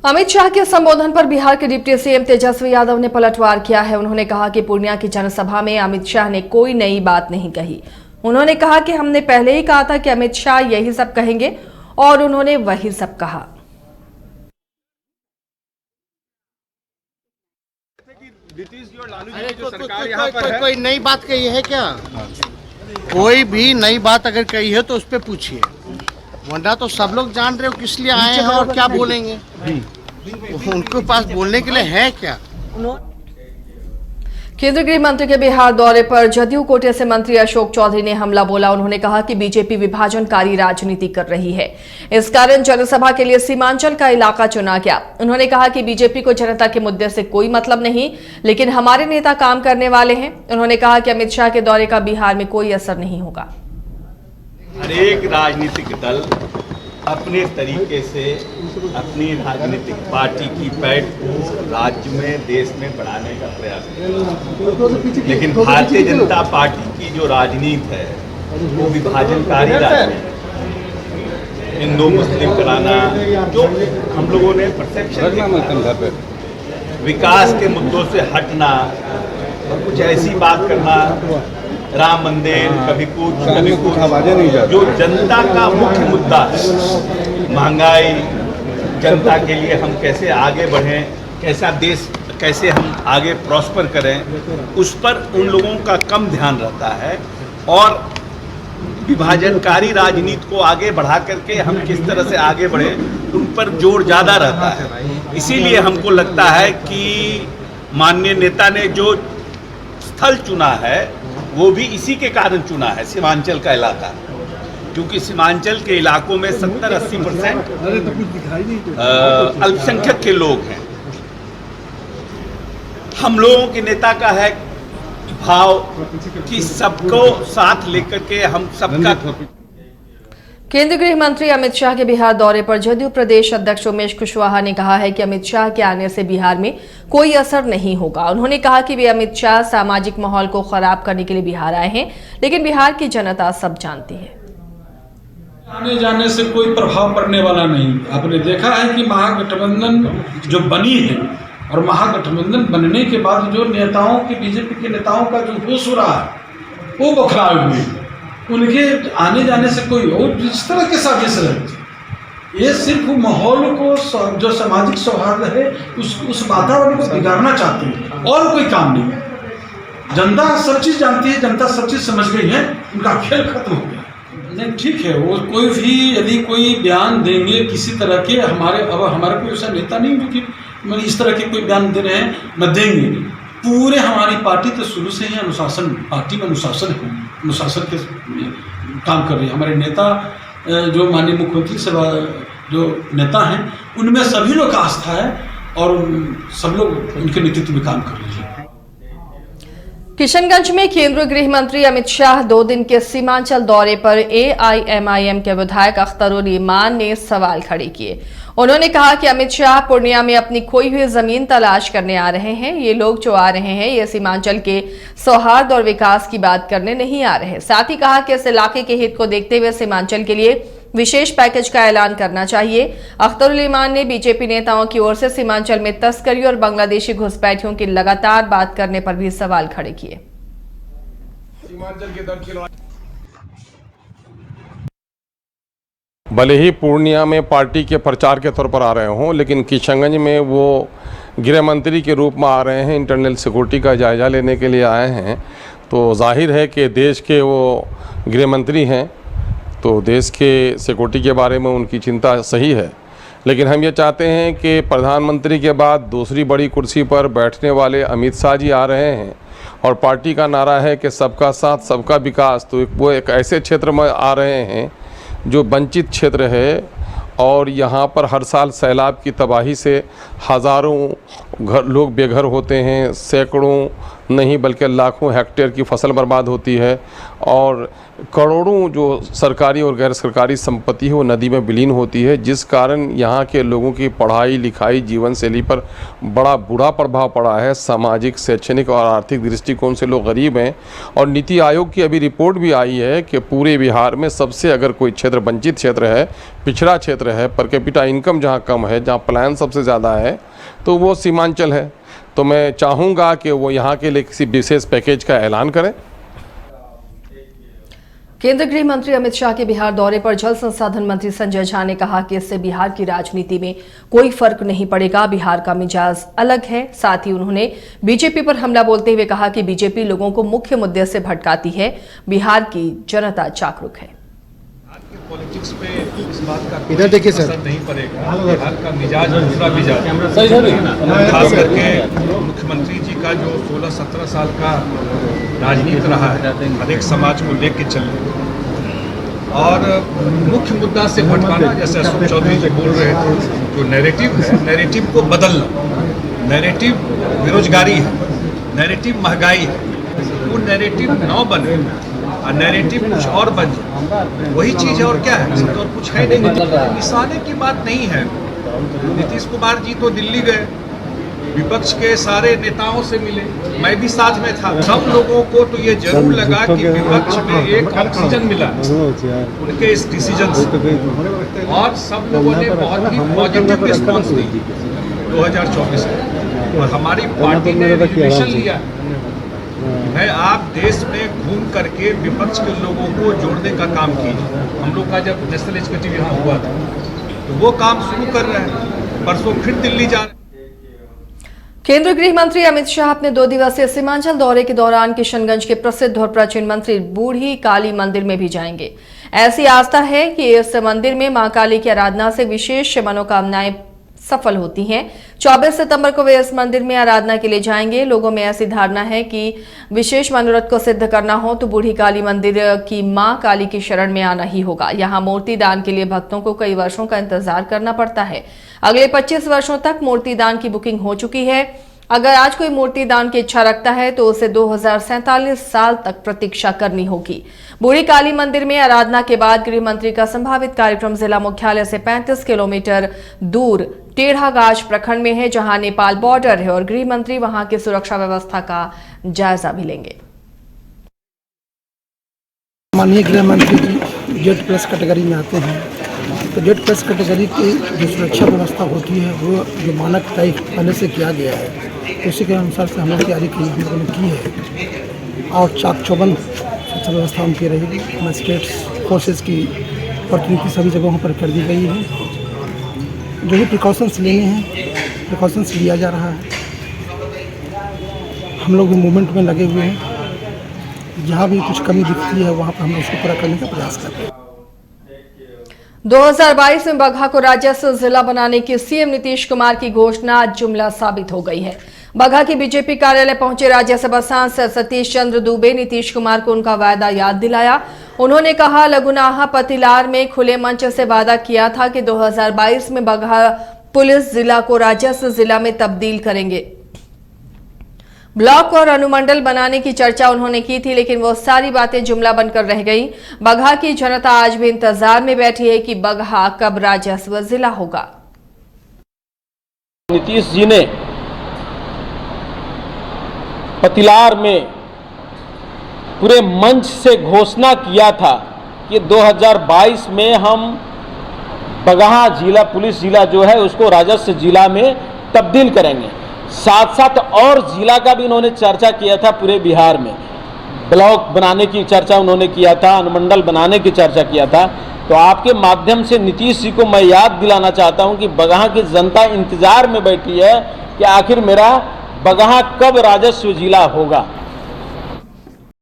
अमित शाह के संबोधन पर बिहार के डिप्टी सीएम तेजस्वी यादव ने पलटवार किया है। उन्होंने कहा कि पूर्णिया की जनसभा में अमित शाह ने कोई नई बात नहीं कही। उन्होंने कहा कि हमने पहले ही कहा था कि अमित शाह यही सब कहेंगे और उन्होंने वही सब कहा। कोई नई बात कही है क्या? कोई भी नई बात अगर कही है तो उस पर पूछिए, वरना तो सब लोग जान रहे हो किस लिए आए हैं और क्या बोलेंगे। उनके पास बोलने के लिए है क्या? केंद्रीय गृह मंत्री के बिहार दौरे पर जदयू कोटे से मंत्री अशोक चौधरी ने हमला बोला। उन्होंने कहा कि बीजेपी विभाजनकारी राजनीति कर रही है, इस कारण जनसभा के लिए सीमांचल का इलाका चुना गया। उन्होंने कहा कि बीजेपी को जनता के मुद्दे से कोई मतलब नहीं, लेकिन हमारे नेता काम करने वाले हैं। उन्होंने कहा कि अमित शाह के दौरे का बिहार में कोई असर नहीं होगा। हर एक राजनीतिक दल अपने तरीके से अपनी राजनीतिक पार्टी की पैठ को राज्य में, देश में बढ़ाने का प्रयास करता है, लेकिन भारतीय जनता पार्टी की जो राजनीति है वो विभाजनकारी राजनीति, हिंदू मुस्लिम कराना, जो हम लोगों ने परसेप्शन, विकास के मुद्दों से हटना और कुछ ऐसी बात करना, राम मंदिर, कभी कुछ जो जनता का मुख्य मुद्दा है, महंगाई, जनता के लिए हम कैसे आगे बढ़ें, कैसा देश, कैसे हम आगे प्रॉस्पर करें, उस पर उन लोगों का कम ध्यान रहता है। और विभाजनकारी राजनीति को आगे बढ़ा करके हम किस तरह से आगे बढ़ें, उन पर जोर ज़्यादा रहता है। इसीलिए हमको लगता है कि माननीय नेता ने जो स्थल चुना है वो भी इसी के कारण चुना है, सीमांचल का इलाका, क्योंकि सीमांचल के इलाकों में 70-80% अल्पसंख्यक के लोग हैं। हम लोगों के नेता का है भाव कि सबको साथ लेकर के हम सबका। केंद्रीय गृह मंत्री अमित शाह के बिहार दौरे पर जदयू प्रदेश अध्यक्ष उमेश कुशवाहा ने कहा है कि अमित शाह के आने से बिहार में कोई असर नहीं होगा। उन्होंने कहा कि वे अमित शाह सामाजिक माहौल को खराब करने के लिए बिहार आए हैं, लेकिन बिहार की जनता सब जानती है। आने जाने से कोई प्रभाव पड़ने वाला नहीं। आपने देखा है कि महागठबंधन जो बनी है और महागठबंधन बनने के बाद जो नेताओं की, बीजेपी के नेताओं का जो होश हो रहा है वो बौखलाए हुए हैं। उनके आने जाने से कोई और जिस तरह के साजिश रहती, ये सिर्फ माहौल को, जो सामाजिक सौहार्द है उस वातावरण को बिगाड़ना चाहते हैं और कोई काम नहीं। जनता सब चीज़ जानती है, जनता सब चीज़ समझ गई है, उनका खेल खत्म हो गया। नहीं, ठीक है, वो कोई भी यदि कोई बयान देंगे किसी तरह के, हमारे कोई ऐसा नेता नहीं जो कि इस तरह के कोई बयान दे रहे हैं, न देंगे। पूरे हमारी पार्टी तो शुरू से ही अनुशासन, पार्टी में अनुशासन है, अनुशासन के काम कर रही है। हमारे नेता जो माननीय मुख्यमंत्री से जो नेता हैं उनमें सभी लोग का आस्था है और सब लोग उनके नेतृत्व में काम कर रहे हैं। किशनगंज में केंद्रीय गृह मंत्री अमित शाह 2 दिन के सीमांचल दौरे पर AIMIM के विधायक अख्तरुल ईमान ने सवाल खड़े किए। उन्होंने कहा कि अमित शाह पूर्णिया में अपनी खोई हुई जमीन तलाश करने आ रहे हैं। ये लोग जो आ रहे हैं ये सीमांचल के सौहार्द और विकास की बात करने नहीं आ रहे। साथ ही कहा कि इस इलाके के हित को देखते हुए सीमांचल के लिए विशेष पैकेज का ऐलान करना चाहिए। अख्तरुल ईमान ने बीजेपी नेताओं की ओर से सीमांचल में तस्करी और बांग्लादेशी घुसपैठियों की लगातार बात करने पर भी सवाल खड़े किए। भले ही पूर्णिया में पार्टी के प्रचार के तौर पर आ रहे हों, लेकिन किशनगंज में वो गृह मंत्री के रूप में आ रहे हैं, इंटरनल सिक्योरिटी का जायजा लेने के लिए आए हैं। तो जाहिर है कि देश के वो गृह मंत्री हैं, तो देश के सिक्योरिटी के बारे में उनकी चिंता सही है। लेकिन हम ये चाहते हैं कि प्रधानमंत्री के बाद दूसरी बड़ी कुर्सी पर बैठने वाले अमित शाह जी आ रहे हैं और पार्टी का नारा है कि सबका साथ सबका विकास। तो वो एक ऐसे क्षेत्र में आ रहे हैं जो वंचित क्षेत्र है और यहाँ पर हर साल सैलाब की तबाही से हज़ारों लोग बेघर होते हैं, सैकड़ों नहीं बल्कि लाखों हेक्टेयर की फसल बर्बाद होती है और करोड़ों जो सरकारी और गैर सरकारी संपत्ति है वो नदी में विलीन होती है, जिस कारण यहाँ के लोगों की पढ़ाई लिखाई जीवन शैली पर बड़ा बुरा प्रभाव पड़ा है। सामाजिक, शैक्षणिक और आर्थिक दृष्टिकोण से लोग गरीब हैं और नीति आयोग की अभी रिपोर्ट भी आई है कि पूरे बिहार में सबसे अगर कोई क्षेत्र वंचित क्षेत्र है, पिछड़ा क्षेत्र है, पर कैपिटा इनकम जहाँ कम है, जहाँ पलायन सबसे ज़्यादा है, तो वो सीमांचल है। तो मैं चाहूँगा कि वो यहाँ के लिए किसी विशेष पैकेज का ऐलान करें। केंद्रीय गृह मंत्री अमित शाह के बिहार दौरे पर जल संसाधन मंत्री संजय झा ने कहा कि इससे बिहार की राजनीति में कोई फर्क नहीं पड़ेगा, बिहार का मिजाज अलग है। साथ ही उन्होंने बीजेपी पर हमला बोलते हुए कहा कि बीजेपी लोगों को मुख्य मुद्दे से भटकाती है, बिहार की जनता जागरूक है। पॉलिटिक्स पे इस बात का इधर देखिए सर नहीं पड़ेगा, बिहार का मिजाज दूसरा मिजाज खास करके मुख्यमंत्री जी का जो 16-17 साल का राजनीति रहा है, हर एक समाज को लेके चलने और मुख्य मुद्दा से भटकाना, जैसे अशोक चौधरी जी बोल रहे थे, जो नैरेटिव है, नैरेटिव को बदलना। नैरेटिव बेरोजगारी है, नैरेटिव महंगाई है, वो नैरेटिव न बने और नैरेटिव कुछ और बन जाए, वही चीज़ है और क्या है, इसमें और कुछ है नहीं। निशाने की बात नहीं है। नीतीश कुमार जी तो दिल्ली गए, विपक्ष के सारे नेताओं से मिले, मैं भी साथ में था। सब लोगों को तो ये जरूर लगा कि विपक्ष में एक ऑक्सीजन मिला उनके इस डिसीजन से, और सब लोगों ने बहुत ही पॉजिटिव रिस्पॉन्स दी 2024 में, और हमारी पार्टी ने रिजोल्यूशन लिया है आप देश में घूम करके विपक्ष के लोगों को जोड़ने का काम कीजिए। हम लोग का जब नेशनल एग्जीक्यूटिव यहाँ हुआ था तो वो काम शुरू कर रहे हैं, परसों फिर दिल्ली जा रहे हैं। केंद्रीय गृह मंत्री अमित शाह अपने 2 दिवसीय सीमांचल दौरे के दौरान किशनगंज के प्रसिद्ध और प्राचीन मंदिर बूढ़ी काली मंदिर में भी जाएंगे। ऐसी आस्था है कि इस मंदिर में मां काली की आराधना से विशेष मनोकामनाएं सफल होती हैं। 24 सितंबर को वे इस मंदिर में आराधना के लिए जाएंगे। लोगों में ऐसी धारणा है कि विशेष मनोरथ को सिद्ध करना हो तो बूढ़ी काली मंदिर की मां काली की शरण में आना ही होगा। यहां मूर्ति दान के लिए भक्तों को कई वर्षों का इंतजार करना पड़ता है। अगले 25 वर्षों तक मूर्ति दान की बुकिंग हो चुकी है। अगर आज कोई मूर्ति दान की इच्छा रखता है तो उसे 2047 साल तक प्रतीक्षा करनी होगी। बूढ़ी काली मंदिर में आराधना के बाद गृह मंत्री का संभावित कार्यक्रम जिला मुख्यालय से 35 किलोमीटर दूर टेढ़ागाछ प्रखंड में है, जहां नेपाल बॉर्डर है, और गृह मंत्री वहां की सुरक्षा व्यवस्था का जायजा भी लेंगे। माननीय गृह मंत्री जी Z+ कैटेगरी में आते हैं, तो Z+ कैटेगरी की जो सुरक्षा व्यवस्था होती है वो जो मानक तय पहले से किया गया है उसी के अनुसार से हमने तैयारी की है और चाक चौबंद सुरक्षा व्यवस्था उनकी रहेगी। मजिस्ट्रेट्स फोर्सेस की प्रतिनिधि सभी जगहों पर कर दी गई है। जो भी प्रिकॉशंस लेने हैं प्रिकॉशंस लिया जा रहा है। हम लोग भी मूवमेंट में लगे हुए हैं, जहाँ भी कुछ कमी दिखती है वहाँ पर हम उसको पूरा करने का प्रयास कर रहे हैं। 2022 में बगहा को राजस्व जिला बनाने की सीएम नीतीश कुमार की घोषणा आज जुमला साबित हो गई है। बगहा की बीजेपी कार्यालय पहुंचे राज्यसभा सांसद सतीश चंद्र दुबे नीतीश कुमार को उनका वायदा याद दिलाया। उन्होंने कहा, लगुनाहा पतिलार में खुले मंच से वादा किया था कि 2022 में बगहा पुलिस जिला को राजस्व जिला में तब्दील करेंगे। ब्लॉक और अनुमंडल बनाने की चर्चा उन्होंने की थी, लेकिन वो सारी बातें जुमला बनकर रह गई। बगहा की जनता आज भी इंतजार में बैठी है कि बगहा कब राजस्व जिला होगा। नीतीश जी ने पतिलार में पूरे मंच से घोषणा किया था कि 2022 में हम बगहा जिला पुलिस जिला जो है उसको राजस्व जिला में तब्दील करेंगे। साथ साथ और जिला का भी उन्होंने चर्चा किया था। पूरे बिहार में ब्लॉक बनाने की चर्चा उन्होंने किया था, अनुमंडल बनाने की चर्चा किया था। तो आपके माध्यम से नीतीश जी को मैं याद दिलाना चाहता हूं कि बगहा की जनता इंतजार में बैठी है कि आखिर मेरा बगहा कब राजस्व जिला होगा।